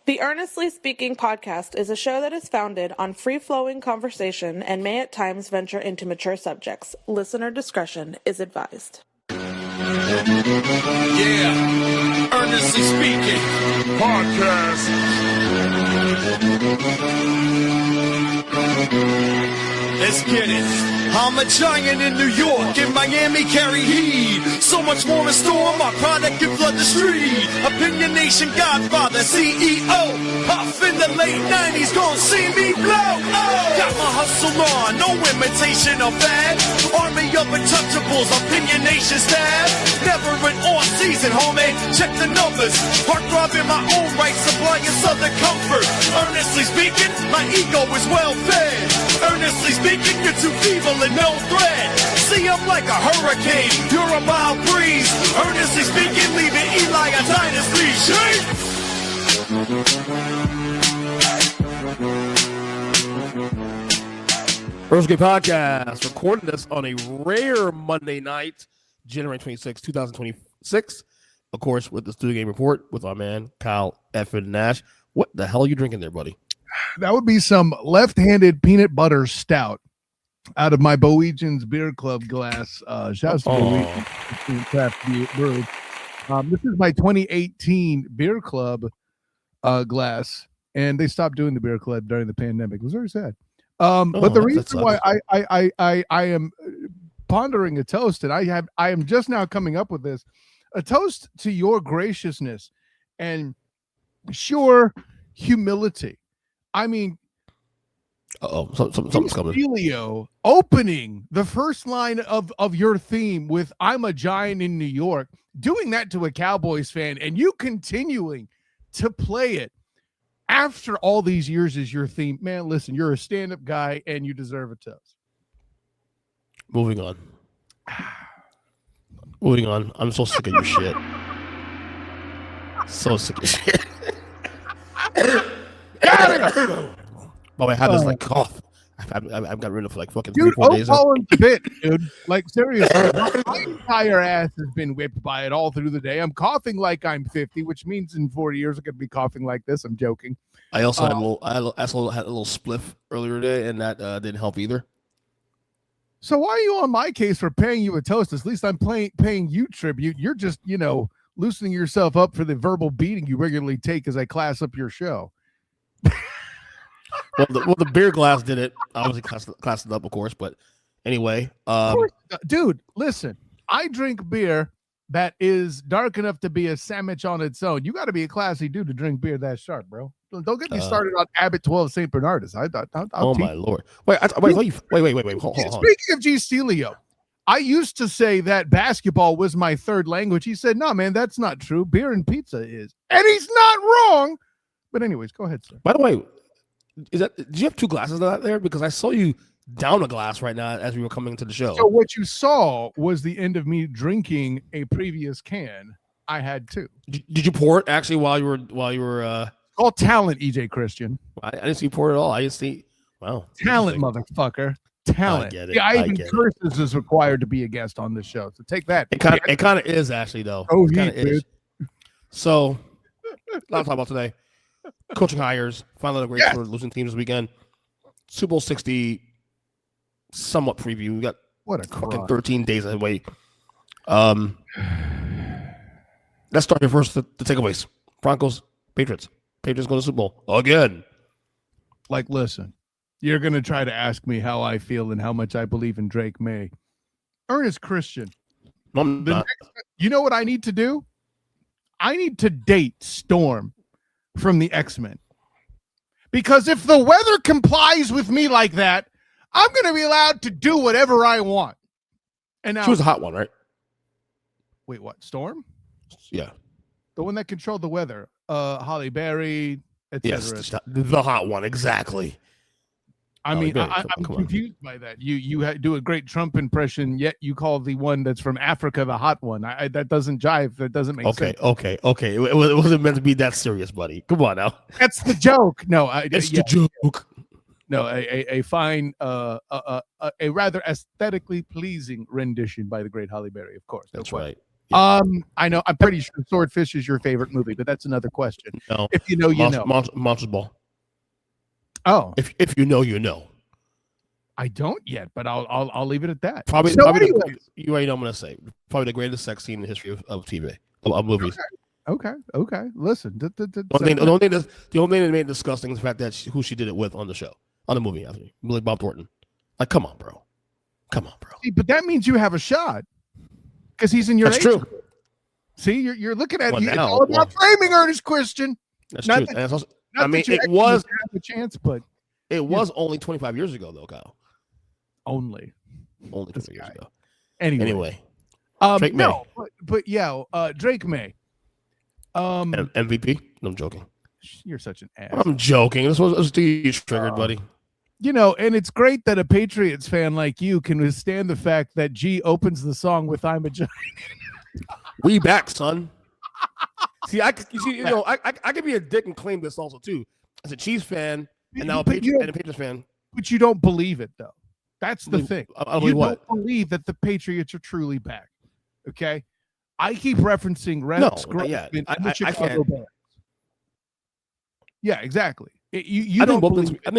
The Earnestly Speaking podcast is a show that is founded on free-flowing conversation and may at times venture into mature subjects. Listener discretion is advised. Yeah, Earnestly Speaking podcast. Let's get it. I'm a giant in New York, in Miami carry heat. So much more in store, my product can flood the street. Opinion Nation Godfather, CEO. Huff in the late 90s, gon' see me blow. Oh. Got my hustle on, no imitation of that. Army of untouchables, Opinion Nation staff. Never an off season, homie, check the numbers. Heart throb in my own right, supplying southern comfort. Earnestly speaking, my ego is well fed. Earnestly speaking, you're too feeble and no threat. See, I'm like a hurricane, you're a mild breeze. Earnestly speaking, leaving Eli a dynasty. Shake! Earnestly Podcast, recording this on a rare Monday night, January 26, 2026. Of course, with the Studio Game Report with our man, Kyle Effin Nash. What the hell are you drinking there, buddy? That would be some left-handed peanut butter stout out of my Bowegians Beer Club glass. Shouts to Bowegians Craft Brew. This is my 2018 Beer Club glass, and they stopped doing the Beer Club during the pandemic. It was very sad. But the reason why I am pondering a toast, and I am just now coming up with this, a toast to your graciousness and humility. I mean, something's coming. Elio opening the first line of your theme with "I'm a giant in New York," doing that to a Cowboys fan, and you continuing to play it after all these years is your theme. Man, listen, you're a stand-up guy, and you deserve a toast. Moving on. I'm so sick of your shit. So sick of shit. Well, I had this like cough. I've got rid of for like fucking 3-4 days. Dude. Like seriously, my entire ass has been whipped by it all through the day. I'm coughing like I'm 50, which means in 40 years I'm gonna be coughing like this. I'm joking. I also had a little spliff earlier today, and that didn't help either. So why are you on my case for paying you a toast? At least I'm paying you tribute. You're just loosening yourself up for the verbal beating you regularly take as I class up your show. Well, the beer glass did it. Obviously, classed it up, of course. But anyway, dude, listen. I drink beer that is dark enough to be a sandwich on its own. You got to be a classy dude to drink beer that sharp, bro. Don't get me started on Abbott 12 St. Bernardus. I'll my lord! Wait. Hold on. Speaking of G. Stelio, I used to say that basketball was my third language. He said, "No, man, that's not true. Beer and pizza is," and he's not wrong. But anyways, go ahead, sir. By the way, do you have two glasses out there? Because I saw you down a glass right now as we were coming to the show. So what you saw was the end of me drinking a previous can. I had two. Did you pour it actually while you were? All talent, EJ Christian. I didn't see you pour it at all. I just see. Wow, talent, motherfucker. Talent. I get it. Yeah, I even curses is required to be a guest on this show. So take that. It kind of is actually though. Oh, it kind of is. So, a lot to talk about today. Coaching hires. Finally, a great for losing teams this weekend. Super Bowl 60. Somewhat preview. We got what a fucking 13 days away. Let's start here first. The takeaways. Broncos, Patriots. Patriots go to the Super Bowl again. Like, listen, you're going to try to ask me how I feel and how much I believe in Drake May. Ernest Christian. You know what I need to do? I need to date Storm from the X-Men. Because if the weather complies with me like that, I'm going to be allowed to do whatever I want. And now, she was a hot one, right? Wait, what? Storm? Yeah. The one that controlled the weather. Holly Berry, etc. Yes, the hot one, exactly. I mean, I'm confused by that. You do a great Trump impression, yet you call the one that's from Africa the hot one. That doesn't jive. That doesn't make sense. Okay. It wasn't meant to be that serious, buddy. Come on now. That's the joke. No, it's the joke. No, a fine, a rather aesthetically pleasing rendition by the great Holly Berry, of course. That's right. I know. I'm pretty sure Swordfish is your favorite movie, but that's another question. No. If you know, you know. Monsters Ball. Oh, if you know, you know. I don't yet, but I'll leave it at that. Probably, So probably anyway. you already know what I'm gonna say. Probably the greatest sex scene in the history of TV of movies. Okay. Listen, The only thing that made it disgusting is the fact that who she did it with on the show, on the movie, I think, Billy Bob Thornton. Like, come on, bro. See, but that means you have a shot because he's in your. That's age true. group. See, you're looking at Well, it's now, all about framing, Ernest Christian. That's Not true. that- And it's also, Not I mean, that you it actually was have a chance, but it was only 25 years ago, though, Kyle. only 25 years ago. Anyway, Drake May. no, but yeah, Drake May. MVP? No, I'm joking. You're such an ass. I'm joking. This was you triggered, buddy. You know, and it's great that a Patriots fan like you can withstand the fact that G opens the song with "I'm a Giant." We back, son. See, I could be a dick and claim this also too. As a Chiefs fan and now a Patriots fan. But you don't believe it, though. That's the thing. You don't believe that the Patriots are truly back. Okay, I keep referencing Rex. I can't. Bears. Yeah, exactly. I think both things. I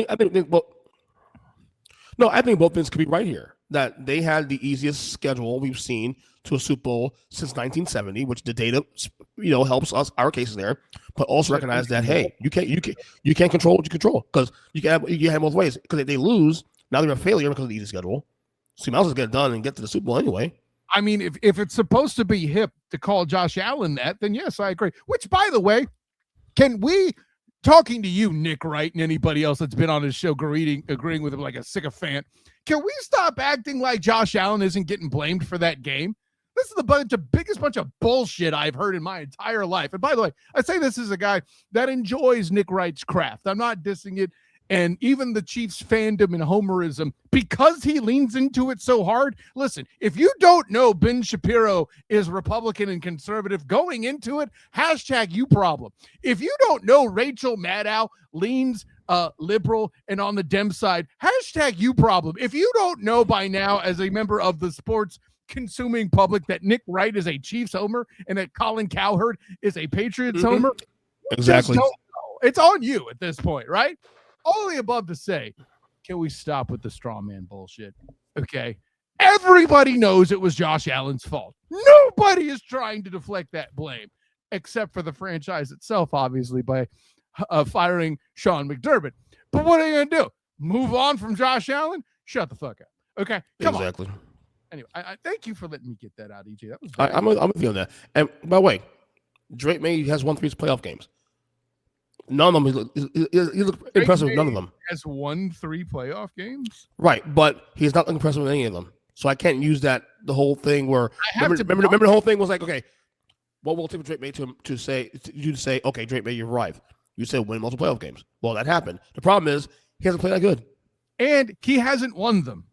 think both things could be right here. That they had the easiest schedule we've seen to a Super Bowl since 1970, which the data, helps us our cases there, but also recognize that hey, you can't control what you control because you have both ways. Because if they lose, now they're a failure because of the easy schedule. So you might as well get it done and get to the Super Bowl anyway. I mean, if it's supposed to be hip to call Josh Allen that, then yes, I agree. Which, by the way, can we? Talking to you, Nick Wright, and anybody else that's been on his show agreeing with him like a sycophant, can we stop acting like Josh Allen isn't getting blamed for that game? This is the biggest bunch of bullshit I've heard in my entire life. And by the way, I say this as a guy that enjoys Nick Wright's craft. I'm not dissing it. And even the Chiefs fandom and homerism, because he leans into it so hard. Listen, if you don't know Ben Shapiro is Republican and conservative going into it, #you problem. If you don't know Rachel Maddow leans liberal and on the Dem side, #you problem. If you don't know by now as a member of the sports consuming public that Nick Wright is a Chiefs homer and that Colin Cowherd is a Patriots homer, exactly. It's on you at this point, right? All the above to say, can we stop with the straw man bullshit? Okay. Everybody knows it was Josh Allen's fault. Nobody is trying to deflect that blame, except for the franchise itself, obviously, by firing Sean McDermott. But what are you going to do? Move on from Josh Allen? Shut the fuck up. Okay. Come on. Anyway, I thank you for letting me get that out, EJ. That was I'm with you on that. And by the way, Drake May has won 3 playoff games. None of them. He looks impressive with none of them. Has won 3 playoff games? Right, but he's not impressive with any of them. So I can't use that, the whole thing where... Remember the whole thing was like, okay, what will it take for Drake May to say, okay, Drake May, you're right. You said win multiple playoff games. Well, that happened. The problem is he hasn't played that good. And he hasn't won them.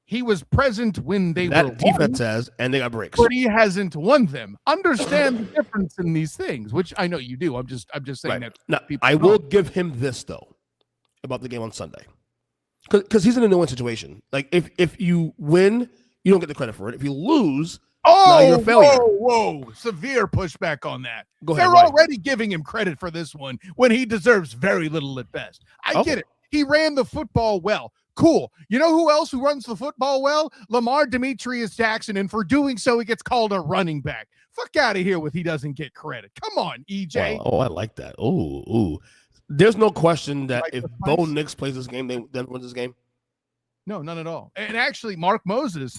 He was present when they were that defense says, and they got breaks. But he hasn't won them. Understand the difference in these things, which I know you do. I'm just saying that. Now, I will give him this though about the game on Sunday, because he's in a no-win situation. Like if you win, you don't get the credit for it. If you lose, now you're a failure. Whoa! Severe pushback on that. Go ahead. They're already giving him credit for this one when he deserves very little at best. I get it. He ran the football well. Cool. You know who else who runs the football well? Lamar Demetrius Jackson, and for doing so, he gets called a running back. Fuck out of here with he doesn't get credit. Come on, EJ. I like that. Ooh. There's no question that if Bo Nix plays this game, they then wins this game. No, none at all. And actually, Mark Moses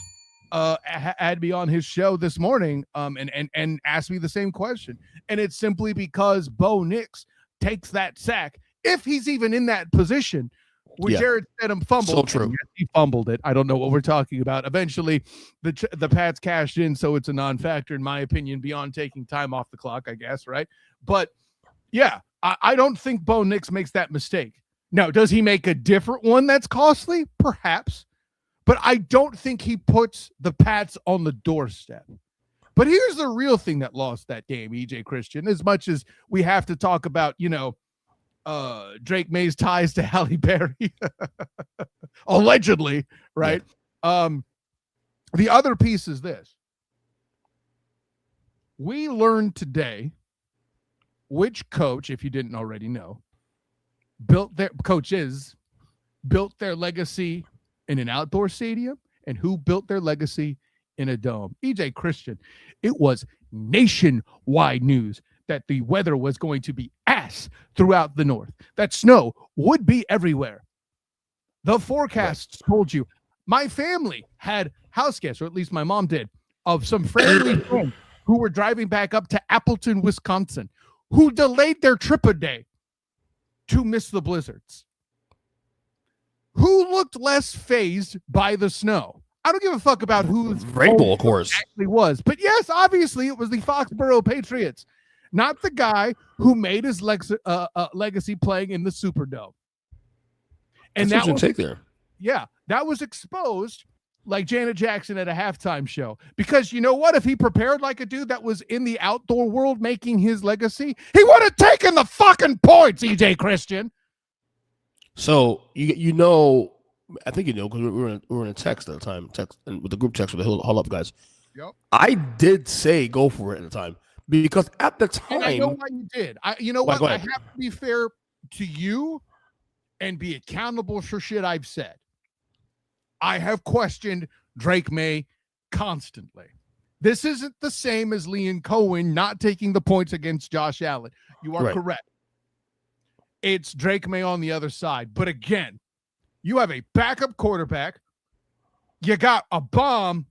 had me on his show this morning and asked me the same question. And it's simply because Bo Nix takes that sack, if he's even in that position, when Jared Stidham fumbled. So true. Yes, he fumbled it. I don't know what we're talking about. Eventually, the Pats cashed in, so it's a non-factor, in my opinion, beyond taking time off the clock, I guess, right? But, yeah, I don't think Bo Nix makes that mistake. Now, does he make a different one that's costly? Perhaps. But I don't think he puts the Pats on the doorstep. But here's the real thing that lost that game, EJ Christian, as much as we have to talk about, Drake May's ties to Halle Berry, allegedly, right? Yeah. The other piece is this. We learned today which coach, if you didn't already know, built their legacy in an outdoor stadium and who built their legacy in a dome. EJ Christian, it was nationwide news that the weather was going to be ass throughout the north, that snow would be everywhere. The forecasts told you. My family had house guests, or at least my mom did, of some friendly friends who were driving back up to Appleton, Wisconsin, who delayed their trip a day to miss the blizzards. Who looked less phased by the snow? I don't give a fuck about who's Rainbow, of course, actually was. But yes, obviously it was the Foxborough Patriots, not the guy who made his legacy playing in the Superdome. And that's that was take there. Yeah, that was exposed like Janet Jackson at a halftime show. Because you know what? If he prepared like a dude that was in the outdoor world making his legacy, he would have taken the fucking points, EJ Christian. So you know, I think you know because we were in a text at the time, with the group text with the Hull Up guys. Yep. I did say go for it at the time because at the time, and I know why you did. You know what? I have to be fair to you and be accountable for shit I've said. I have questioned Drake May constantly. This isn't the same as Liam Cohen not taking the points against Josh Allen. You are correct. It's Drake May on the other side. But again, you have a backup quarterback. You got a bomb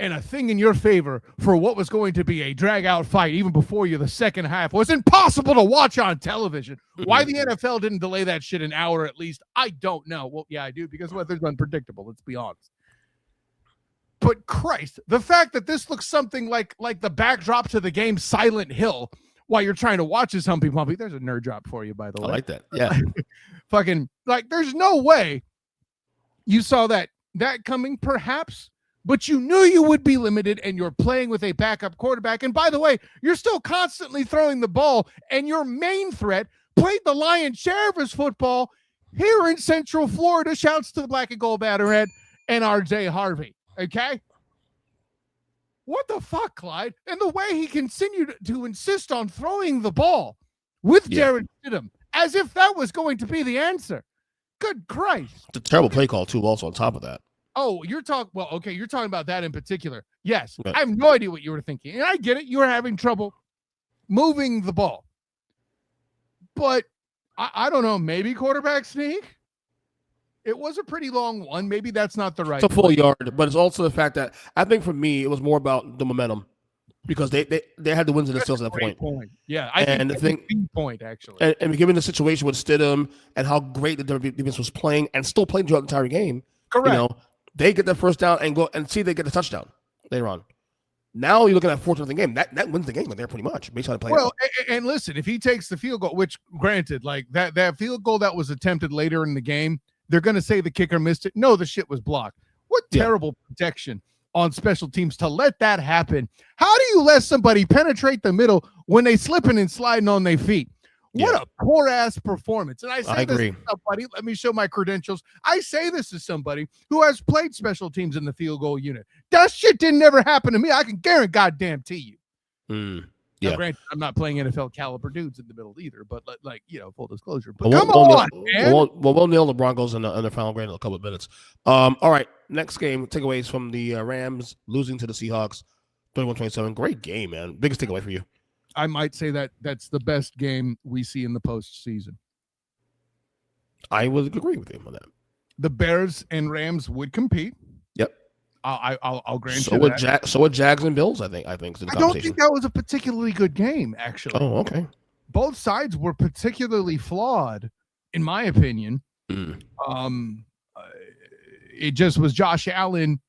and a thing in your favor for what was going to be a drag-out fight even before the second half was impossible to watch on television. Why the NFL didn't delay that shit an hour at least, I don't know. Well, yeah, I do, because weather's unpredictable, let's be honest. But Christ, the fact that this looks something like the backdrop to the game Silent Hill while you're trying to watch this Humpy Pumpy, there's a nerd drop for you, by the way. I like that. Yeah. Fucking, there's no way you saw that coming, perhaps. But you knew you would be limited, and you're playing with a backup quarterback. And by the way, you're still constantly throwing the ball, and your main threat played the lion's share of his football here in Central Florida. Shouts to the Black and Gold Batterhead and RJ Harvey. Okay? What the fuck, Clyde? And the way he continued to insist on throwing the ball with Jared Stidham, as if that was going to be the answer. Good Christ. It's a terrible play call, too, also on top of that. Oh, you're talking about that in particular. Yes. Right. I have no idea what you were thinking. And I get it. You were having trouble moving the ball. But I don't know, maybe quarterback sneak? It was a pretty long one. Maybe that's not the right. It's a full yard, but it's also the fact that I think for me, it was more about the momentum because they had the wins in themselves at that point. Yeah, I think that's a big point, actually. And given the situation with Stidham and how great the defense was playing and still playing throughout the entire game, correct. You know, they get the first down and go and see they get the touchdown later on. Now you're looking at 4th game. That wins the game there pretty much based on the play. Well, and listen, if he takes the field goal, which granted, like that field goal that was attempted later in the game, they're going to say the kicker missed it. No, the shit was blocked. What terrible protection on special teams to let that happen. How do you let somebody penetrate the middle when they slipping and sliding on their feet? What a poor ass performance. And I agree. This to somebody, let me show my credentials. I say this to somebody who has played special teams in the field goal unit. That shit didn't ever happen to me. I can guarantee you. Now, granted, I'm not playing NFL caliber dudes in the middle either, but full disclosure. But come on, man. We'll nail the Broncos in the final grade in a couple of minutes. All right, next game, takeaways from the Rams losing to the Seahawks, 21-27. Great game, man. Biggest takeaway for you. I might say that's the best game we see in the postseason. I would agree with him on that. The Bears and Rams would compete. Yep. I'll grant you that. So would Jags and Bills, I think. I don't think that was a particularly good game, actually. Oh, okay. Both sides were particularly flawed, in my opinion. It just was Josh Allen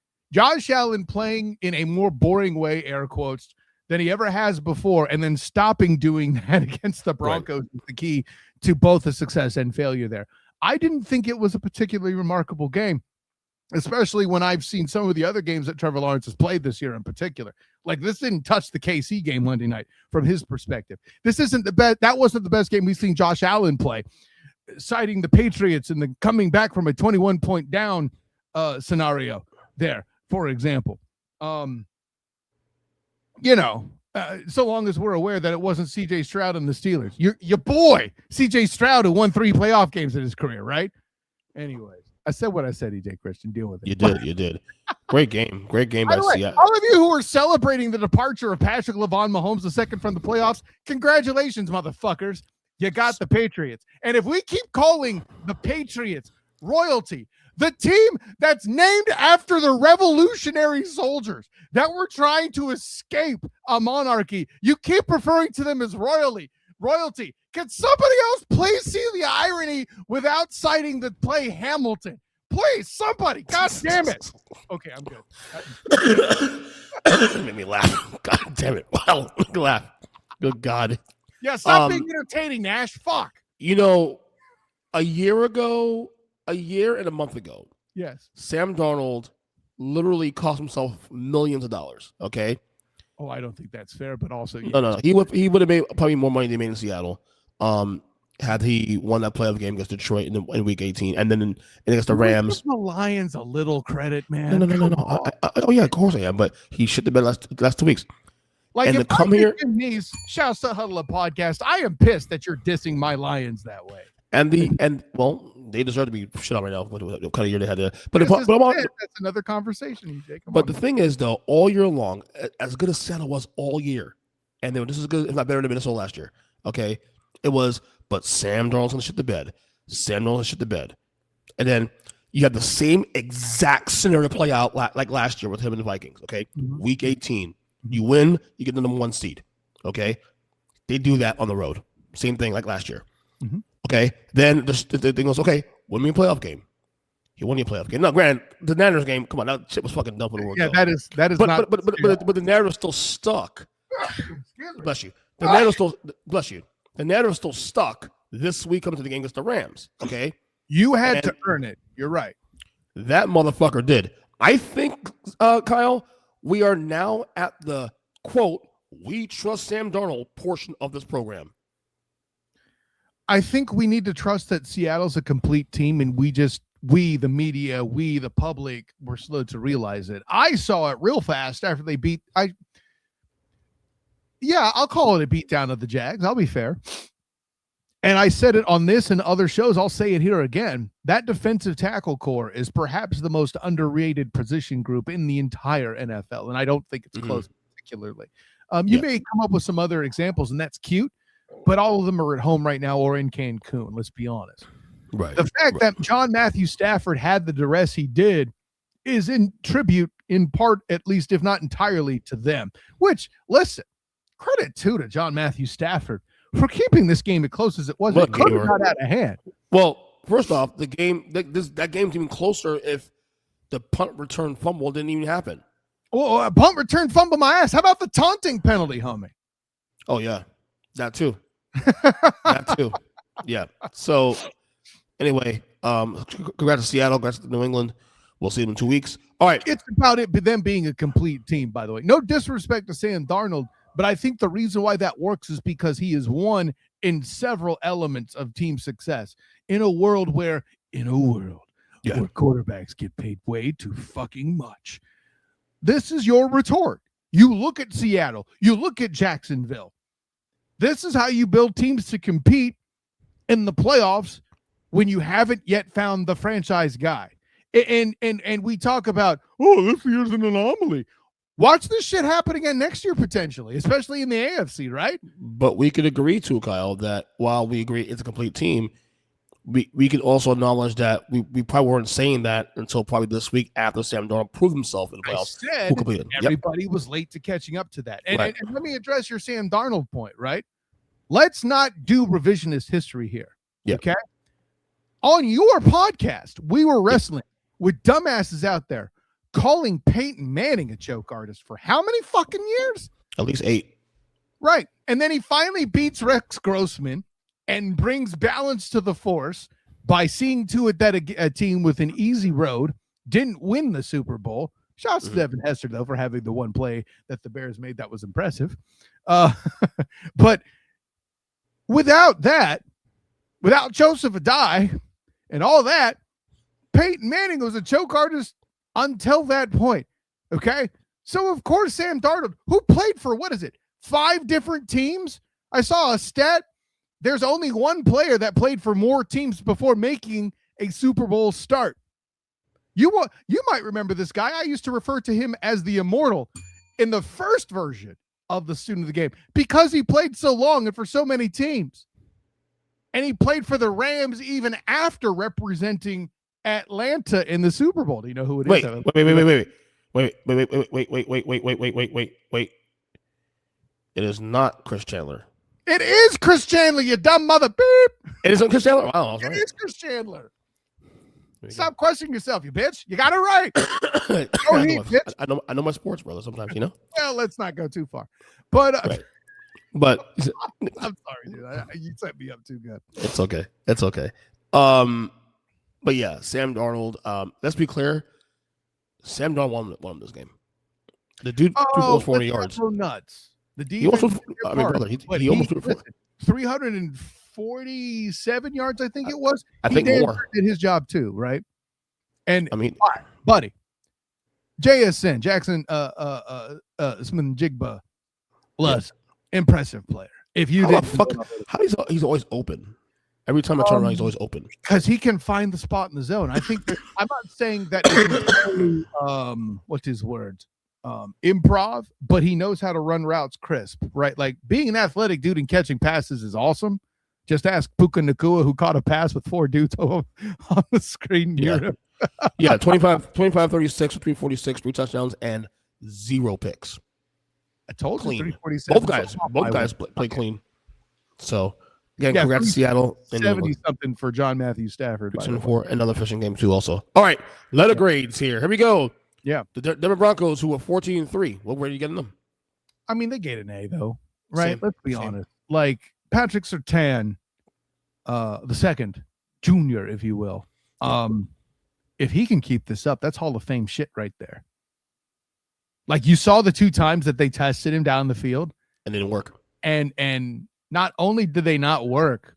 playing in a more boring way, air quotes, than he ever has before, and then stopping doing that against the Broncos is the key to both the success and failure there. I didn't think it was a particularly remarkable game, especially when I've seen some of the other games that Trevor Lawrence has played this year in particular. Like, this didn't touch the KC game Monday night from his perspective. This isn't the best. That wasn't the best game we've seen Josh Allen play, citing the Patriots and the coming back from a 21-point down scenario there, for example. So long as we're aware that it wasn't C.J. Stroud and the Steelers. Your boy, C.J. Stroud, who won 3 playoff games in his career, right? Anyways, I said what I said, E.J. Christian. Deal with it. You did. Great game by Seattle. All of you who are celebrating the departure of Patrick Mahomes, the second from the playoffs, congratulations, motherfuckers. You got the Patriots. And if we keep calling the Patriots royalty, the team that's named after the revolutionary soldiers that were trying to escape a monarchy, you keep referring to them as royalty. Can somebody else please see the irony without citing the play Hamilton? Please, somebody. God damn it. Okay, I'm good. It made me laugh. God damn it. Wow. Laugh. Good God. Yeah, stop being entertaining, Nash. Fuck. A year and a month ago, yes, Sam Darnold literally cost himself millions of dollars. Okay. Oh, I don't think that's fair, but also no. He would have made probably more money than he made in Seattle. Had he won that playoff game against Detroit in Week 18, and then against the Rams. Give the Lions a little credit, man. No. Oh yeah, of course I am. But he shit the bed last 2 weeks. Like, and if to come here, shouts to Huddle Up Podcast. I am pissed that you're dissing my Lions that way. Well, they deserve to be shit on right now. What kind of year they had there? But that's another conversation, EJ. But the thing is, though, all year long, as good as Seattle was all year, and they were just as good, if not better than Minnesota last year. Okay, it was. But Sam Darnold's gonna shit the bed. Sam Darnold's gonna shit the bed, and then you have the same exact scenario play out like last year with him and the Vikings. Okay, Week 18, you win, you get the number 1 seed. Okay, they do that on the road. Same thing like last year. Okay, then the thing goes, okay, win me a playoff game. He won your playoff game. No, granted, the Niners game, come on, that shit was fucking dumb for the world. Yeah, that is but, not. But the narrative's still stuck. Bless you. The narrative's still bless you. The narrative's still stuck this week coming to the game against the Rams. Okay, you had to earn it. You're right. That motherfucker did. I think, Kyle, we are now at the quote, "We trust Sam Darnold" portion of this program. I think we need to trust that Seattle's a complete team, and we, the media, we, the public, were slow to realize it. I saw it real fast after they beat. I'll call it a beatdown of the Jags. I'll be fair. And I said it on this and other shows. I'll say it here again. That defensive tackle core is perhaps the most underrated position group in the entire NFL, and I don't think it's close particularly. You may come up with some other examples, and that's cute. But all of them are at home right now or in Cancun, let's be honest. Right. The fact that John Matthew Stafford had the duress he did is in tribute, in part, at least, if not entirely, to them. Which, listen, credit to John Matthew Stafford for keeping this game as close as it was. It could have got out of hand. Well, first off, the game that game's even closer if the punt return fumble didn't even happen. Oh, a punt return fumble my ass. How about the taunting penalty, homie? Oh yeah. That too. Yeah. So anyway, congrats to Seattle, congrats to New England. We'll see them in 2 weeks. All right. It's about it, but them being a complete team, by the way. No disrespect to Sam Darnold, but I think the reason why that works is because he is one in several elements of team success in a world where quarterbacks get paid way too fucking much. This is your retort. You look at Seattle, you look at Jacksonville. This is how you build teams to compete in the playoffs when you haven't yet found the franchise guy. And we talk about, this year's an anomaly. Watch this shit happen again next year, potentially, especially in the AFC, right? But we could agree to, Kyle, that while we agree it's a complete team, we can also acknowledge that we probably weren't saying that until probably this week after Sam Darnold proved himself in the playoffs. I said everybody was late to catching up to that. And let me address your Sam Darnold point, right? Let's not do revisionist history here, okay? On your podcast, we were wrestling with dumbasses out there calling Peyton Manning a joke artist for how many fucking years? At least 8. Right. And then he finally beats Rex Grossman and brings balance to the force by seeing to it that a team with an easy road didn't win the Super Bowl. Shouts to Devin Hester, though, for having the one play that the Bears made that was impressive. But without that, without Joseph Adai and all that, Peyton Manning was a choke artist until that point. Okay? So, of course, Sam Darnold, who played for, 5 5 different teams. I saw a stat. There's only one player that played for more teams before making a Super Bowl start. You might remember this guy. I used to refer to him as the Immortal in the first version of the Student of the Game because he played so long and for so many teams. And he played for the Rams even after representing Atlanta in the Super Bowl. Do you know who it is? Wait. It is not Chris Chandler. It is Chris Chandler, you dumb mother. Beep. It isn't Chris Chandler? Wow, It is Chris Chandler. Stop questioning yourself, you bitch. You got it right. I know my sports, brother, sometimes, you know? Well, let's not go too far. But right. But I'm sorry, dude. You set me up too good. It's okay. But yeah, Sam Darnold. Let's be clear. Sam Darnold won this game. The dude threw almost 40 yards. So nuts. The he almost. I mean, brother, he almost threw 347 yards. I think it was. I think more. Did his job too, right? And I mean, buddy, JSN Jackson, Smith-Njigba was impressive player. If you did, how he's always open. Every time I turn around, he's always open because he can find the spot in the zone. I think I'm not saying that what's his word, improv, but he knows how to run routes crisp, right? Like being an athletic dude and catching passes is awesome. Just ask Puka Nacua, who caught a pass with 4 dudes on the screen. Yeah, 25, 36, 346, 3 touchdowns, and 0 picks. I told clean. You 347. Both guys play clean. So again, congrats to Seattle. 70-something for John Matthew Stafford. For another fishing game too. Also, all right. Letter grades here. Here we go. Yeah, the Denver Broncos, who were 14-3. What grade are you getting them? I mean, they get an A though, right? Let's be honest. Like Patrick Surtain, the second junior, if you will. If he can keep this up, that's Hall of Fame shit right there. Like you saw the 2 times that they tested him down the field, and it didn't work. And not only did they not work,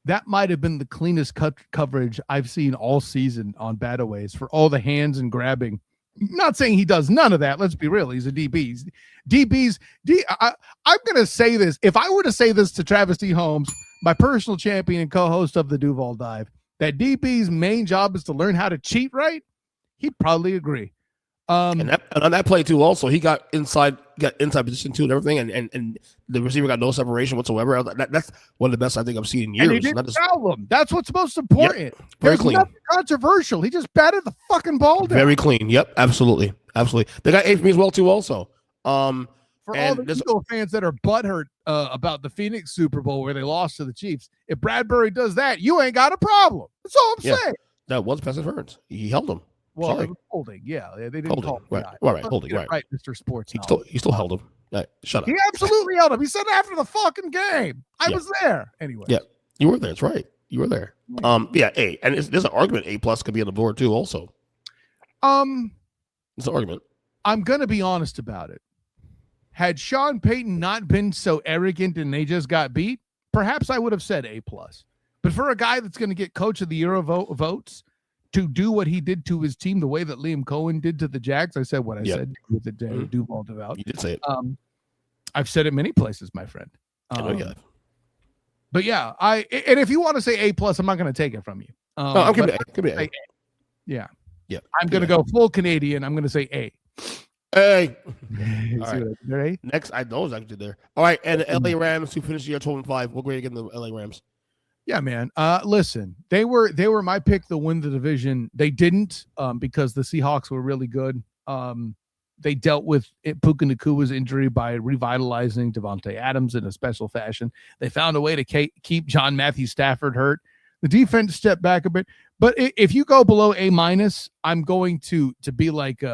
that might have been the cleanest coverage I've seen all season on Bataways for all the hands and grabbing. Not saying he does none of that. Let's be real. He's a DB. I'm going to say this. If I were to say this to Travis D. Holmes, my personal champion and co-host of the Duval Dive, that DB's main job is to learn how to cheat right, he'd probably agree. And on that play too, also he got inside position too and everything, and the receiver got no separation whatsoever. That's one of the best I think I've seen in years. And he didn't foul him. That's what's most important. Yep. Very clean. Nothing controversial. He just batted the fucking ball down. Very clean. Yep, absolutely. They got 8 for me as well too. Also, for all the Eagle fans that are butthurt about the Phoenix Super Bowl where they lost to the Chiefs, if Bradbury does that, you ain't got a problem. That's all I'm saying. That was pass interference. He held him. Well, it was holding. Yeah, they didn't call him. Right, holding. Right, Mr. Sports. He still held him. Shut up. He absolutely held him. He said after the fucking game. I was there. Anyway. Yeah, you were there. That's right. You were there. Yeah, A. And there's an argument A+ could be on the board too. Also. It's an argument. I'm gonna be honest about it. Had Sean Payton not been so arrogant and they just got beat, perhaps I would have said A+. But for a guy that's going to get Coach of the Year votes to do what he did to his team the way that Liam Cohen did to the Jags, I said what I said with the Duval Devout. You did say it. I've said it many places, my friend. I know you have. But yeah, and if you want to say A+, I'm not going to take it from you. I'm going to be A. Yeah. Yeah. I'm going to go full Canadian. I'm going to say A. Hey. All right. Next, I know exactly there. All right, and the LA Rams who finished the year 12-5. What grade are you getting the LA Rams? Yeah, man. Listen, they were my pick to win the division. They didn't because the Seahawks were really good. They dealt with Puka Nacua's injury by revitalizing Devontae Adams in a special fashion. They found a way to keep John Matthew Stafford hurt. The defense stepped back a bit. But if you go below A-, I'm going to be like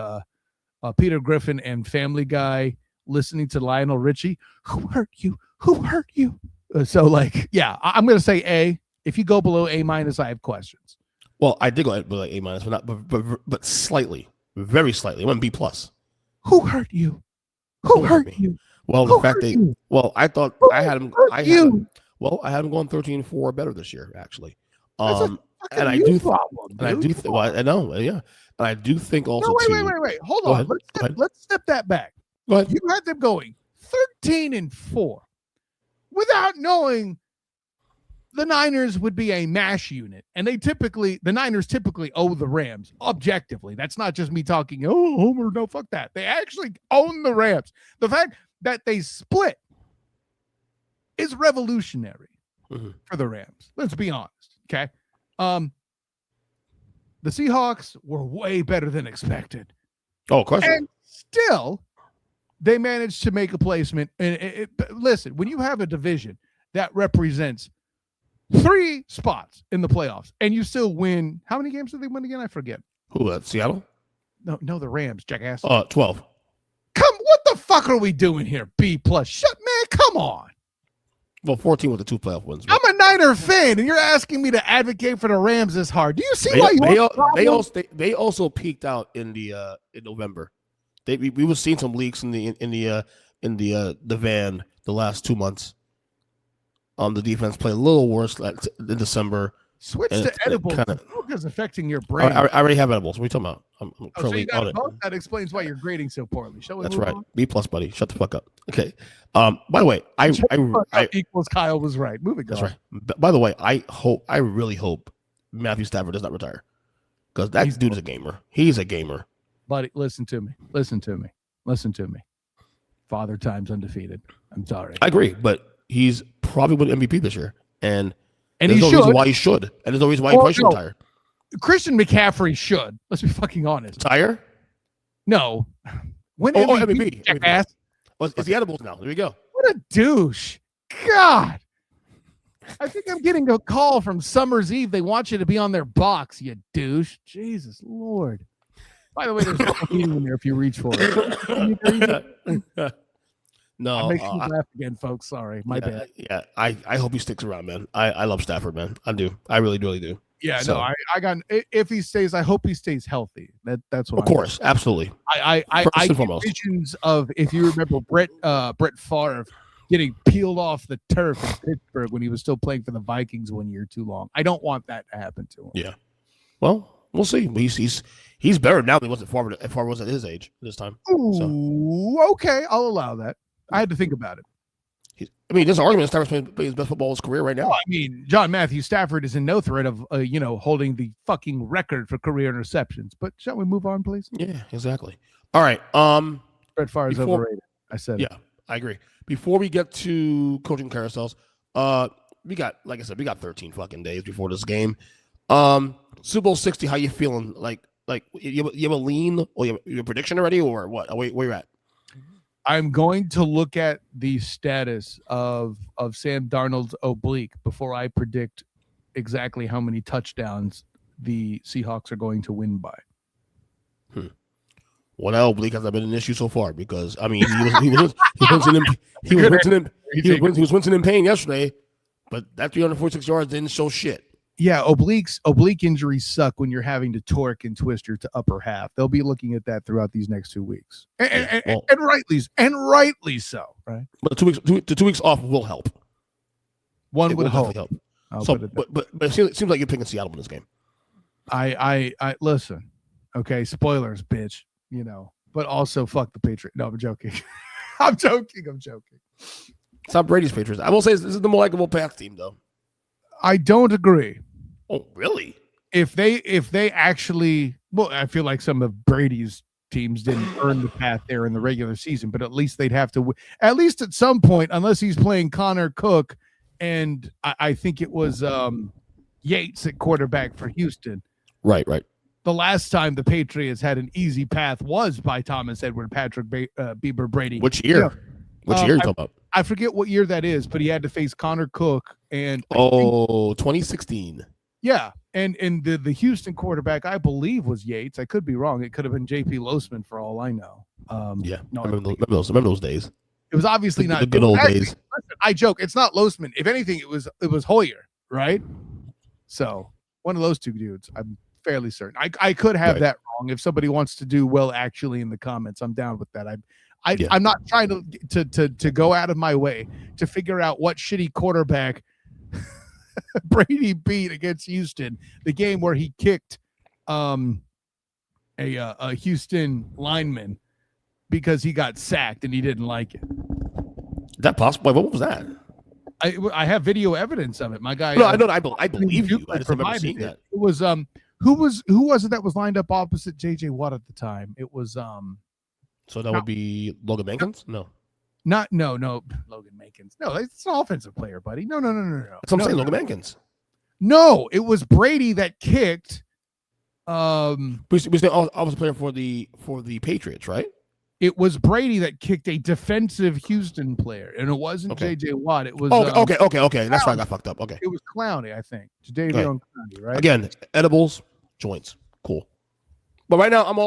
Peter Griffin and Family Guy listening to Lionel Richie. Who hurt you? Who hurt you? So, like, yeah, I'm going to say A. If you go below A-, I have questions. Well, I did go below A-, but slightly, very slightly. I went B+. Who hurt you? Who hurt you? Well, the fact that I thought I had him. I had him going 13-4 or better this year, actually. And I do. I know. Yeah, and I do think also. No, wait. Hold on. Let's step that back. Go ahead. You had them going 13-4 without knowing the Niners would be a mash unit. And the Niners typically owe the Rams objectively. That's not just me talking, oh, Homer, no, fuck that. They actually own the Rams. The fact that they split is revolutionary for the Rams. Let's be honest. Okay. The Seahawks were way better than expected. Oh, of course. And still, they managed to make a placement. And listen, when you have a division that represents 3 spots in the playoffs, and you still win, how many games did they win again? I forget. Who? Seattle? No, the Rams, jackass. 12. What the fuck are we doing here? B+. Shut, man, come on. Well, 14 with the 2 playoff wins. I'm a Niner fan, and you're asking me to advocate for the Rams this hard. Do you see why they also peaked out in November. We were seeing some leaks in the van the last 2 months. The defense played a little worse in December. Switch to edibles. It's affecting your brain. I already have edibles. What are you talking about? I'm so you got both? That explains why you're grading so poorly. That's right. On? B+, buddy. Shut the fuck up. Okay. By the way, I equals Kyle was right. Moving on. That's right. By the way, I really hope Matthew Stafford does not retire, because that dude is a gamer. He's a gamer. Buddy, listen to me. Father time's undefeated. I'm sorry. I agree, but he's probably win MVP this year, and there's no reason why he should, and there's no reason why he probably should retire. Christian McCaffrey should. Let's be fucking honest. Retire? No. Win MVP. Jackass. Well, it's the edibles now. There we go. What a douche. God. I think I'm getting a call from Summer's Eve. They want you to be on their box, you douche. Jesus Lord. By the way, there's no meeting in there if you reach for it. No, I'm making you laugh again, folks. Sorry, my bad. Yeah, I hope he sticks around, man. I love Stafford, man. I do. I really do. Yeah, so. No, I got. If he stays, I hope he stays healthy. That's what. Of course, absolutely. I get visions of, if you remember, Brett Favre getting peeled off the turf in Pittsburgh when he was still playing for the Vikings 1 year too long. I don't want that to happen to him. Yeah. Well, we'll see. He's better now than he was at Favre was at his age this time. Ooh, okay, I'll allow that. I had to think about it. There's an argument Stafford's playing his best football of his career right now. John Matthew Stafford is in no threat of, holding the fucking record for career interceptions. But shall we move on, please? Yeah, exactly. All right. Brett Favre is overrated. I said it. Yeah, I agree. Before we get to coaching carousels, we got 13 fucking days before this game. Super Bowl 60, how you feeling? Like you have a lean or you have a prediction already, or what? Where you at? I'm going to look at the status of Sam Darnold's oblique before I predict exactly how many touchdowns the Seahawks are going to win by. Well, that oblique hasn't been an issue so far, because he was wincing in pain yesterday, but that 346 yards didn't show shit. Yeah, oblique injuries suck when you're having to torque and twist your upper half. They'll be looking at that throughout these next 2 weeks, and rightly so, right? But the 2 weeks off will help. One would hope. Help. But it seems like you're picking Seattle in this game. I listen. Okay, spoilers, bitch. But also fuck the Patriots. No, I'm joking. I'm joking. It's not Brady's Patriots. I will say this is the more likable Pats team, though. I don't agree. Oh, really? If they actually, well, I feel like some of Brady's teams didn't earn the path there in the regular season, but at least they'd have to, at least at some point, unless he's playing Connor Cook, and I think it was Yates at quarterback for Houston. Right. The last time the Patriots had an easy path was by Thomas Edward Patrick Bieber Brady. Which year? Which year are you talking about? I forget what year that is, but he had to face Connor Cook and 2016. Yeah, and the Houston quarterback, I believe, was Yates. I could be wrong. It could have been J.P. Losman for all I know. Yeah, no, remember those days. It was obviously not the good old days. Listen, I joke. It's not Losman. If anything, it was Hoyer, right? So one of those two dudes. I'm fairly certain. I could have that wrong. If somebody wants to do well, actually, in the comments, I'm down with that. I'm not trying to go out of my way to figure out what shitty quarterback Brady beat against Houston, the game where he kicked a Houston lineman because he got sacked and he didn't like it. Is that possible? What was that? I have video evidence of it. My guy. No, I know. I believe you. I just remember seeing that. It was who was it that was lined up opposite JJ Watt at the time? It was So that would be Logan Mankins? No. No, Logan Mankins. No, it's an offensive player, buddy. No. That's what I'm saying, Logan Mankins. No, it was Brady that kicked. We say offensive player for the Patriots, right? It was Brady that kicked a defensive Houston player, and it wasn't JJ Watt. It was okay. That's why I got fucked up. Okay, it was Clowney, I think. Jadeveon Clowney, right? Again, edibles, joints, cool. But right now, I'm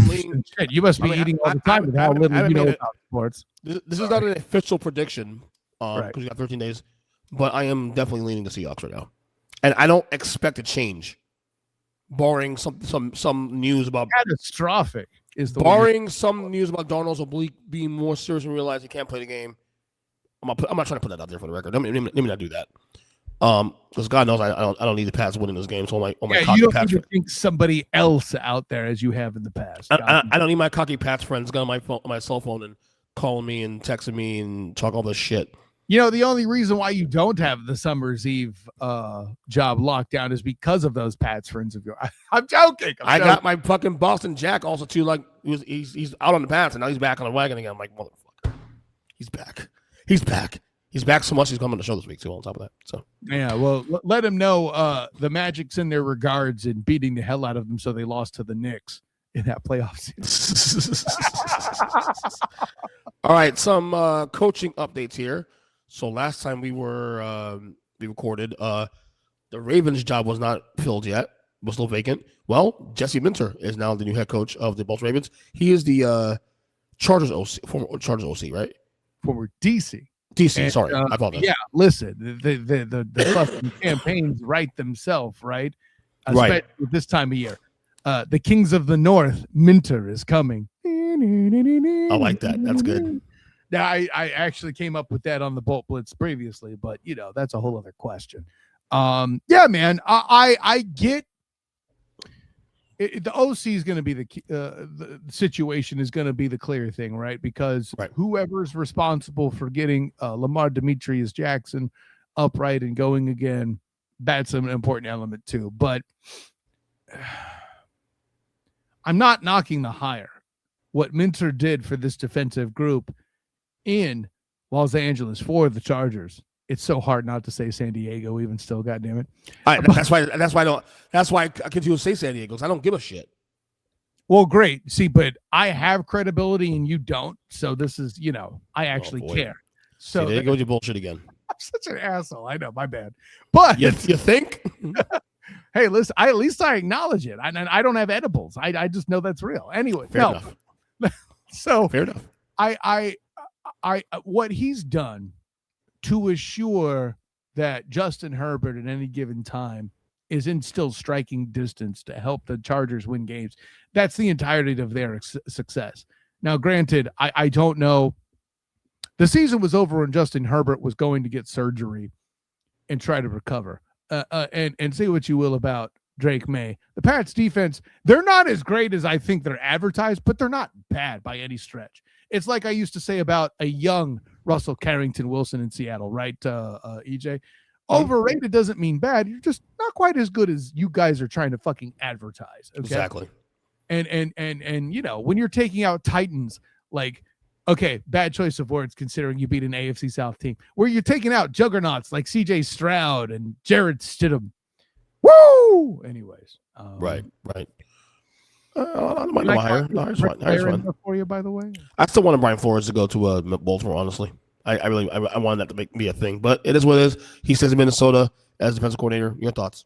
leaning. Shit, you must be eating all the time with how little you know about sports. This is not an official prediction because you got 13 days, but I am definitely leaning the Seahawks right now, and I don't expect a change, barring some news about catastrophic. Barring some news about Darnold's oblique being more serious and realize he can't play the game. I'm not trying to put that out there for the record. Let me not do that. Because God knows I don't need the Pats winning this game. So my cocky you don't Pats need to think somebody else out there as you have in the past. I don't need my cocky Pats friends going on my cell phone and calling me and texting me and talk all this shit. You know, the only reason why you don't have the Summer's Eve job locked down is because of those Pats friends of yours. I'm joking. I got my fucking Boston Jack also too. Like he's out on the Pats and now he's back on the wagon again. I'm like, motherfucker, he's back. He's back so much he's coming to the show this week too. On top of that, so yeah. Well, let him know the Magic's in their regards and beating the hell out of them, so they lost to the Knicks in that playoff season. All right, some coaching updates here. So last time we recorded, the Ravens job was not filled yet, was still vacant. Well, Jesse Minter is now the new head coach of the Baltimore Ravens. He is the Chargers OC, former Chargers OC, right? Former DC. And, sorry, I apologize. Yeah, listen, the fucking campaigns write themselves, right? Especially this time of year. The Kings of the North, Minter is coming. I like that. That's good. Now, I actually came up with that on the Bolt Blitz previously, but that's a whole other question. Yeah, man, I get it, the OC is going to be the situation is going to be the clear thing, right? Because whoever's responsible for getting Lamar Demetrius Jackson upright and going again, that's an important element too. But I'm not knocking the hire. What Minter did for this defensive group in Los Angeles for the Chargers, it's so hard not to say San Diego even still, goddamn it. That's why I continue to say San Diego, because I don't give a shit. Well, great. See, but I have credibility and you don't. So this is, I actually care. So there goes your bullshit again. I'm such an asshole. I know, my bad. But you think? Hey, listen, at least I acknowledge it. I don't have edibles. I just know that's real. Anyway, fair enough. So fair enough. I what he's done to assure that Justin Herbert at any given time is in still striking distance to help the Chargers win games. That's the entirety of their success. Now, granted, I don't know. The season was over and Justin Herbert was going to get surgery and try to recover. And say what you will about Drake May. The Pats defense, they're not as great as I think they're advertised, but they're not bad by any stretch. It's like I used to say about a young Russell Carrington Wilson in Seattle, right, EJ? Overrated doesn't mean bad. You're just not quite as good as you guys are trying to fucking advertise. Okay? Exactly. And when you're taking out Titans, like, okay, bad choice of words considering you beat an AFC South team, where you're taking out juggernauts like CJ Stroud and Jarrett Stidham. Woo! Anyways. Right. I might know Hire's fine. For you, by the way. I still wanted Brian Flores to go to Baltimore, honestly. I really wanted that to be a thing, but it is what it is. He stays in Minnesota as defensive coordinator. Your thoughts?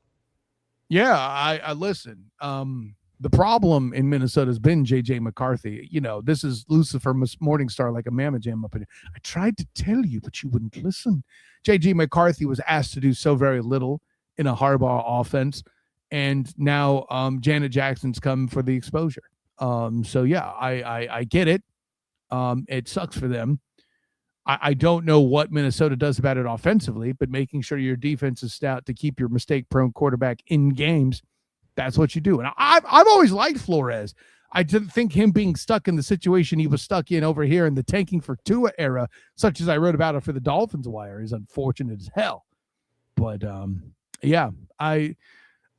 Yeah, I listen. The problem in Minnesota has been J.J. McCarthy. This is Lucifer Morningstar, like a mamma jam up in here. I tried to tell you, but you wouldn't listen. J.J. McCarthy was asked to do so very little in a Harbaugh offense, and now Janet Jackson's come for the exposure. So yeah, I get it. It sucks for them. I don't know what Minnesota does about it offensively, but making sure your defense is stout to keep your mistake-prone quarterback in games, that's what you do. And I've always liked Flores. I didn't think him being stuck in the situation he was stuck in over here in the tanking for Tua era, such as I wrote about it for the Dolphins Wire, is unfortunate as hell. But yeah, I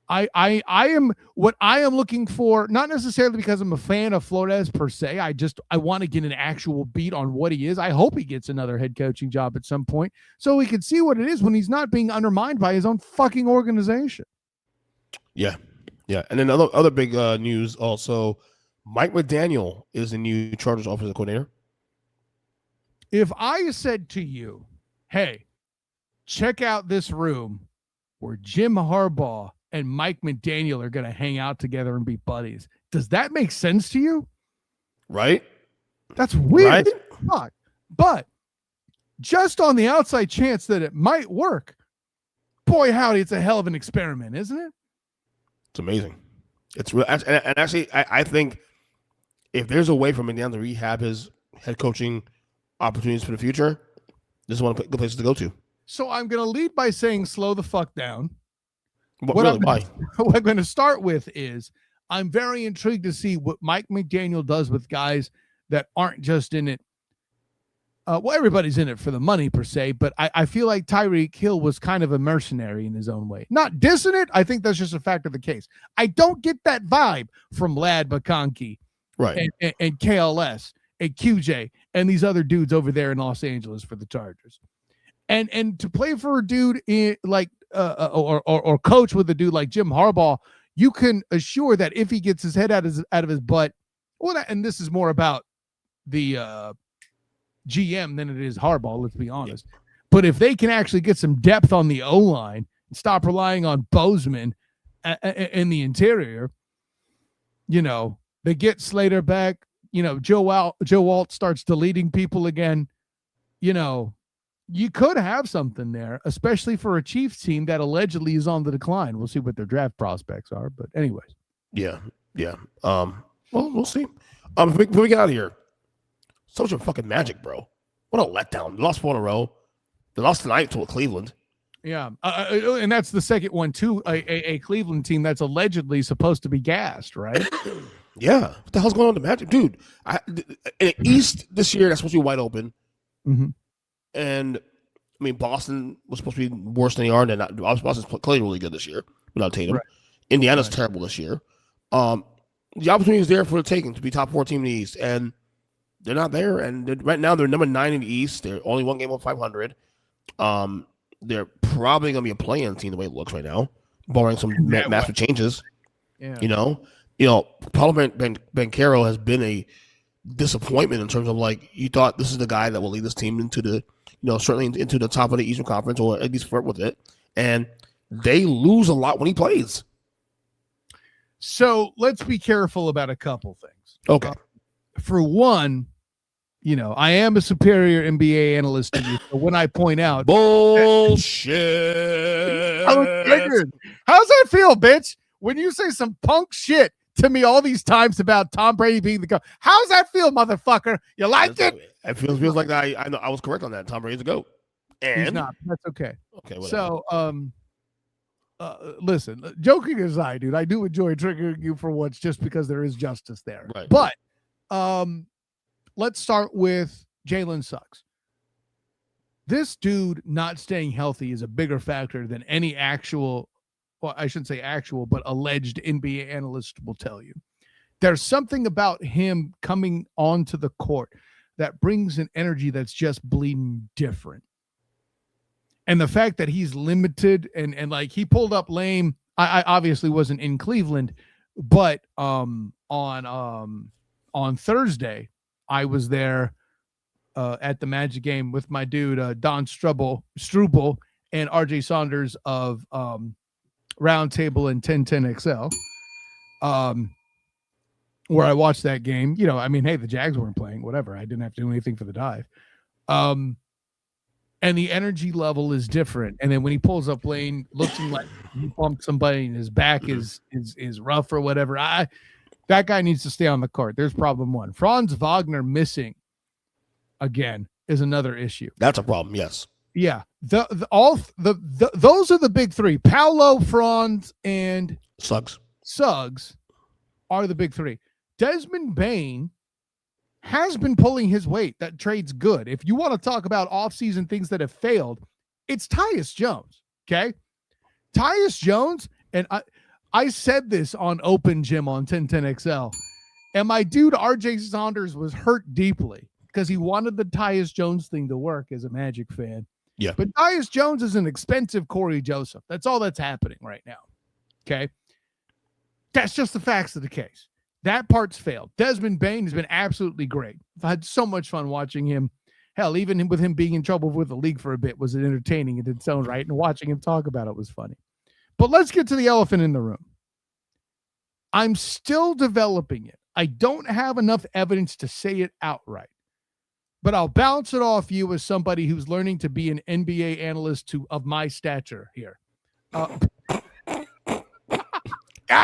am what I am looking for, not necessarily because I'm a fan of Flores per se. I want to get an actual beat on what he is. I hope he gets another head coaching job at some point so we can see what it is when he's not being undermined by his own fucking organization. Yeah. Yeah. And then other big news also, Mike McDaniel is the new Chargers offensive coordinator. If I said to you, hey, check out this room where Jim Harbaugh and Mike McDaniel are going to hang out together and be buddies, does that make sense to you? Right? That's weird. Right? But just on the outside chance that it might work, boy, howdy, it's a hell of an experiment, isn't it? It's amazing. It's real. And actually, I think if there's a way for McDaniel to rehab his head coaching opportunities for the future, this is one of the good places to go to. So I'm going to lead by saying slow the fuck down. What I'm going to start with is I'm very intrigued to see what Mike McDaniel does with guys that aren't just in it. Well, everybody's in it for the money per se, but I feel like Tyreek Hill was kind of a mercenary in his own way. Not dissing it. I think that's just a fact of the case. I don't get that vibe from Lad McConkey, right, and KLS and QJ and these other dudes over there in Los Angeles for the Chargers. And to play for a dude in like or coach with a dude like Jim Harbaugh, you can assure that if he gets his head out of his butt, well, and this is more about the GM than it is Harbaugh, let's be honest. Yeah. But if they can actually get some depth on the O-line and stop relying on Bozeman in the interior, you know, they get Slater back, you know, Joe Alt starts deleting people again, you know, you could have something there, especially for a Chiefs team that allegedly is on the decline. We'll see what their draft prospects are, but anyways. Yeah. Well, we'll see. Before we get out of here, such a fucking magic, bro. What a letdown. They lost 4 in a row. They lost tonight to Cleveland. Yeah. And that's the second one, too. A Cleveland team that's allegedly supposed to be gassed, right? Yeah. What the hell's going on with the Magic? Dude, in the East this year, that's supposed to be wide open. Mm-hmm. And, I mean, Boston was supposed to be worse than they are. Boston's playing really good this year without Tatum. Right. Indiana's terrible this year. The opportunity is there for the taking to be top 4 team in the East. And they're not there, and right now they're number 9 in the East. They're only one game over 500. They're probably going to be a play-in team the way it looks right now, barring some massive changes. Yeah. You know, Paulo Banchero has been a disappointment in terms of like you thought this is the guy that will lead this team into the, you know, certainly into the top of the Eastern Conference or at least flirt with it, and they lose a lot when he plays. So let's be careful about a couple things. Okay. For one, you know, I am a superior NBA analyst to you. So when I point out bullshit, I was triggered. How's that feel, bitch? When you say some punk shit to me all these times about Tom Brady being the GOAT, how's that feel, motherfucker? You like it? It feels like I know I was correct on that. Tom Brady's the GOAT, and he's not. That's okay. Okay. Whatever. So, listen, joking aside, dude, I do enjoy triggering you for once, just because there is justice there. Right. But let's start with Jalen Suggs. This dude not staying healthy is a bigger factor than any actual, well, I shouldn't say actual, but alleged NBA analyst will tell you. There's something about him coming onto the court that brings an energy that's just bleeding different. And the fact that he's limited and like he pulled up lame, I obviously wasn't in Cleveland, but on Thursday, I was there at the Magic game with my dude, Don Struble and RJ Saunders of Roundtable and 1010XL, where I watched that game. You know, I mean, hey, the Jags weren't playing, whatever. I didn't have to do anything for the dive. And the energy level is different. And then when he pulls up lane, looking like he bumped somebody and his back is rough or whatever, that guy needs to stay on the court. There's problem one. Franz Wagner missing again is another issue. That's a problem. Yes. Yeah. Those are the big three. Paolo, Franz, and Suggs are the big three. Desmond Bain has been pulling his weight. That trade's good. If you want to talk about offseason things that have failed, it's Tyus Jones. Okay. Tyus Jones, and I said this on Open Gym on 1010XL, and my dude RJ Saunders was hurt deeply because he wanted the Tyus Jones thing to work as a Magic fan. Yeah. But Tyus Jones is an expensive Corey Joseph. That's all that's happening right now. Okay. That's just the facts of the case. That part's failed. Desmond Bain has been absolutely great. I've had so much fun watching him. Hell, even with him being in trouble with the league for a bit was entertaining in its own right, and watching him talk about it was funny. But let's get to the elephant in the room. I'm still developing it. I don't have enough evidence to say it outright, but I'll bounce it off you as somebody who's learning to be an NBA analyst of my stature here. Got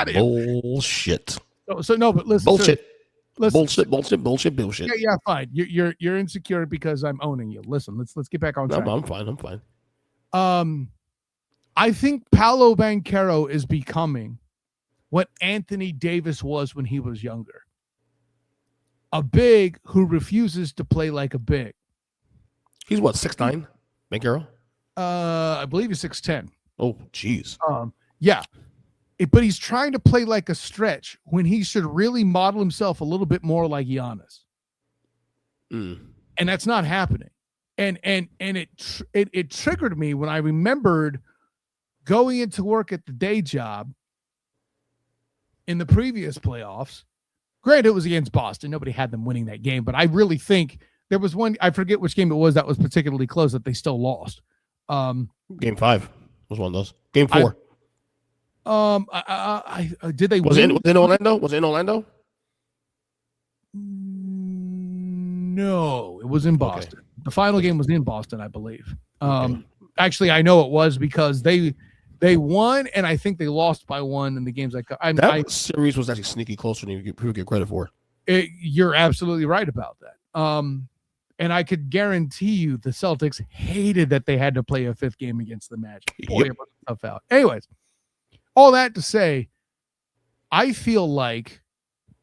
it. Bullshit. So no, but listen. Bullshit. Listen. Bullshit. Yeah, fine. You're insecure because I'm owning you. Listen, let's get back on track. No, I'm fine. I think Paolo Banchero is becoming what Anthony Davis was when he was younger. A big who refuses to play like a big. He's what, 6'9", Banchero? I believe he's 6'10". Oh, jeez. Yeah. But he's trying to play like a stretch when he should really model himself a little bit more like Giannis. And that's not happening. And it triggered me when I remembered going into work at the day job in the previous playoffs. Granted, it was against Boston. Nobody had them winning that game, but I really think there was one, I forget which game it was that was particularly close that they still lost. Game 5 was one of those. Game 4. Did they was win? it in Orlando? Was it in Orlando? No, it was in Boston. Okay. The final game was in Boston, I believe. Actually, I know it was because they won, and I think they lost by 1 in the games. That series was actually sneaky closer than people get credit for. You're absolutely right about that. And I could guarantee you the Celtics hated that they had to play a 5th game against the Magic. Boy, it was tough out. Anyways, all that to say, I feel like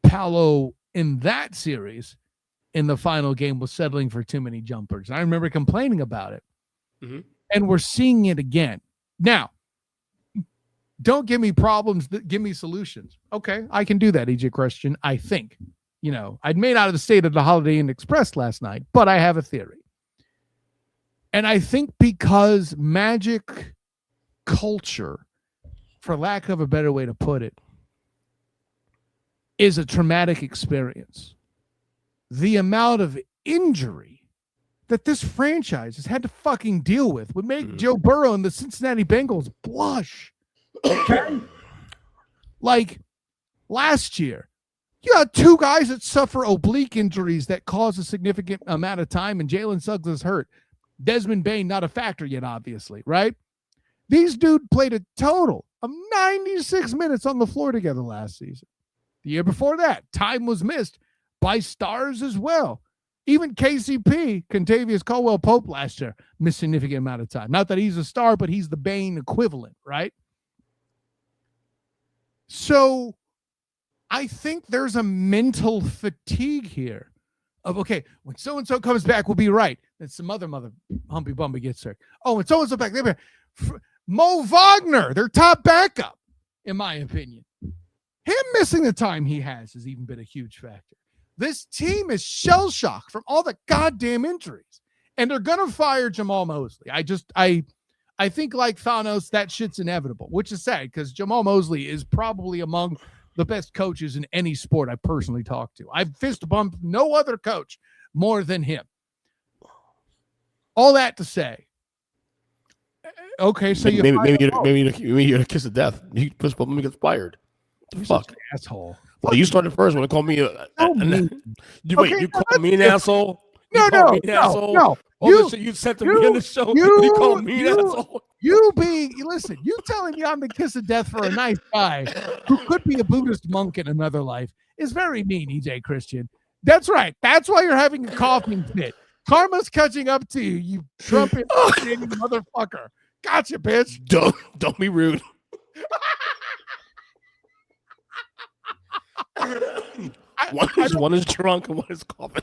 Paolo in that series in the final game was settling for too many jumpers. I remember complaining about it. Mm-hmm. And we're seeing it again. Now, don't give me problems, give me solutions. Okay, I can do that, EJ Christian, I think. You know, I may not have stayed at the Holiday Inn Express last night, but I have a theory. And I think because Magic culture, for lack of a better way to put it, is a traumatic experience. The amount of injury that this franchise has had to fucking deal with would make Joe Burrow and the Cincinnati Bengals blush. Okay? Like last year, you got 2 guys that suffer oblique injuries that cause a significant amount of time, and Jalen Suggs is hurt. Desmond Bain, not a factor yet, obviously, right? These dudes played a total of 96 minutes on the floor together last season. The year before that, time was missed by stars as well. Even KCP, Contavious Caldwell-Pope last year, missed a significant amount of time. Not that he's a star, but he's the Bain equivalent, right? So I think there's a mental fatigue here of, okay, when so-and-so comes back, we'll be right. Then some other Humpy Bumpy gets hurt. Oh, when so-and-so back, Mo Wagner, their top backup, in my opinion. Him missing the time he has even been a huge factor. This team is shell-shocked from all the goddamn injuries. And they're going to fire Jamal Mosley. I think like Thanos, that shit's inevitable, which is sad because Jamal Mosley is probably among the best coaches in any sport I personally talk to. I've fist bumped no other coach more than him. All that to say, okay, so maybe you're a kiss of death. You fist bump him, gets fired. Fuck, asshole. Well, you started first when you called me. You called me an asshole. No. You said to me on the show. You called me an asshole. You telling me I'm the kiss of death for a nice guy who could be a Buddhist monk in another life is very mean, EJ Christian. That's right. That's why you're having a coughing fit. Karma's catching up to you, you trumpet motherfucker. Gotcha, bitch. Don't be rude. One is drunk and one is coughing.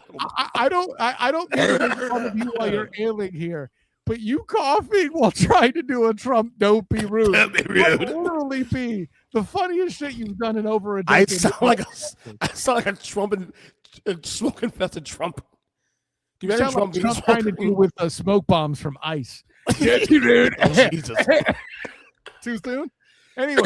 I don't mean to make fun of you while you're ailing here, but you coughing while trying to do a Trump don't be rude. Don't be rude. Might literally be the funniest shit you've done in over a decade. I sound like a Trump smoke infested Trump. You sound like Trump trying to deal with smoke bombs from ICE. Dude. Oh, Jesus. Too soon? Anyway.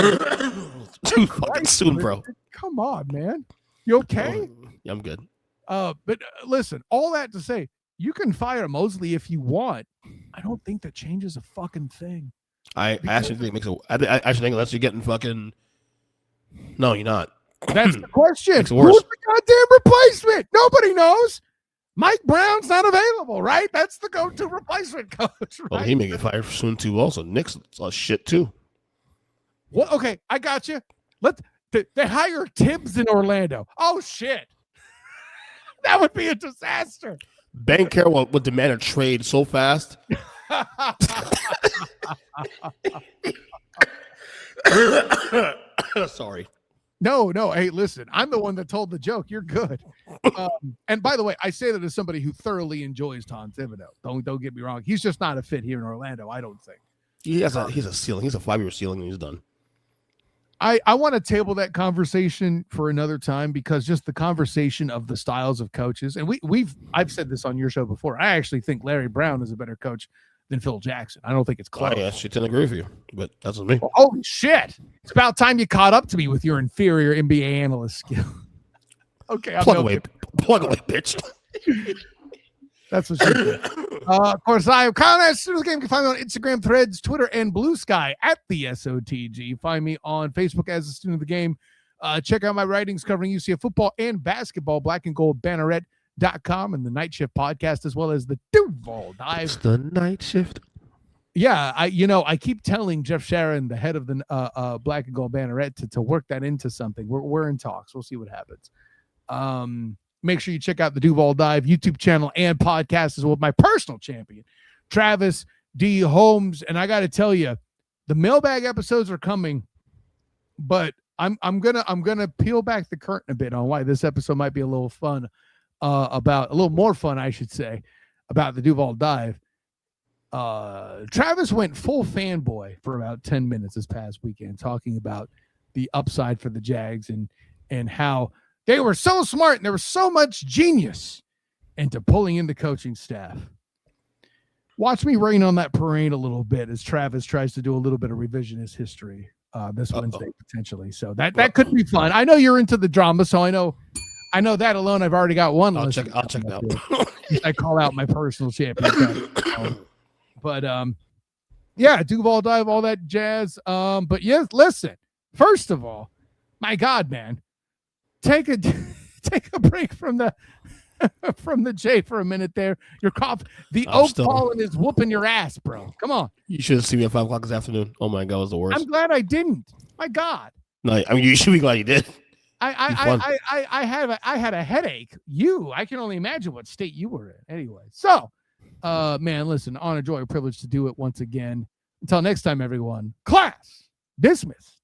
Too fucking soon, bro. Come on, man. You okay? Yeah, I'm good. But listen, all that to say, you can fire Mosley if you want. I don't think that changes a fucking thing. I actually think it makes I actually think unless you're getting fucking. No, you're not. That's the question. Makes it worse. Who's the goddamn replacement? Nobody knows. Mike Brown's not available, right? That's the go-to replacement coach. Right? Well, he may get fired soon too. Also, Nick's shit too. Well, okay, I got you. They hire Tibbs in Orlando. Oh shit, that would be a disaster. Ben Carroll would demand a trade so fast. Sorry. No. Hey, listen, I'm the one that told the joke. You're good. And by the way, I say that as somebody who thoroughly enjoys Tom Thibodeau. Don't get me wrong. He's just not a fit here in Orlando, I don't think. He's a ceiling. He's a 5-year ceiling, and he's done. I want to table that conversation for another time because just the conversation of the styles of coaches, and I've said this on your show before. I actually think Larry Brown is a better coach than Phil Jackson. I don't think it's close. Oh, yeah, shit, I agree with you, but that's with me. Well, holy shit! It's about time you caught up to me with your inferior NBA analyst skill. Okay, plug away, bitch. That's what she did. Of course, I am Kyle Nash. Student of the Game. You can find me on Instagram, Threads, Twitter, and Blue Sky at the SOTG. Find me on Facebook as a Student of the Game. Check out my writings covering UCF football and basketball, Black and Gold Banneret.com and the Night Shift podcast, as well as the Duval Dive. It's the Night Shift. Yeah, I keep telling Jeff Sharon, the head of the Black and Gold Banneret, to work that into something. We're in talks. We'll see what happens. Make sure you check out the Duval Dive YouTube channel and podcast as well with my personal champion, Travis D. Holmes. And I got to tell you, the mailbag episodes are coming, but I'm gonna peel back the curtain a bit on why this episode might be a little fun, a little more fun, I should say, about the Duval Dive. Travis went full fanboy for about 10 minutes this past weekend, talking about the upside for the Jags and how they were so smart and there was so much genius into pulling in the coaching staff. Watch me rain on that parade a little bit as Travis tries to do a little bit of revisionist history this Wednesday potentially. So that could be fun. I know you're into the drama, so I know that alone. I've already got one. I'll check it out. I call out my personal champion. But yeah, Duval Dive, all that jazz. But yes, listen. First of all, my God, man. Take a break from the J for a minute there. Your cough, the oak pollen is whooping your ass, bro. Come on. You should have seen me at 5 o'clock this afternoon. Oh my God, it was the worst. I'm glad I didn't. My God. No, I mean you should be glad you did. I had a headache. I can only imagine what state you were in. Anyway, so man, listen, honor, joy, privilege to do it once again. Until next time, everyone. Class dismissed.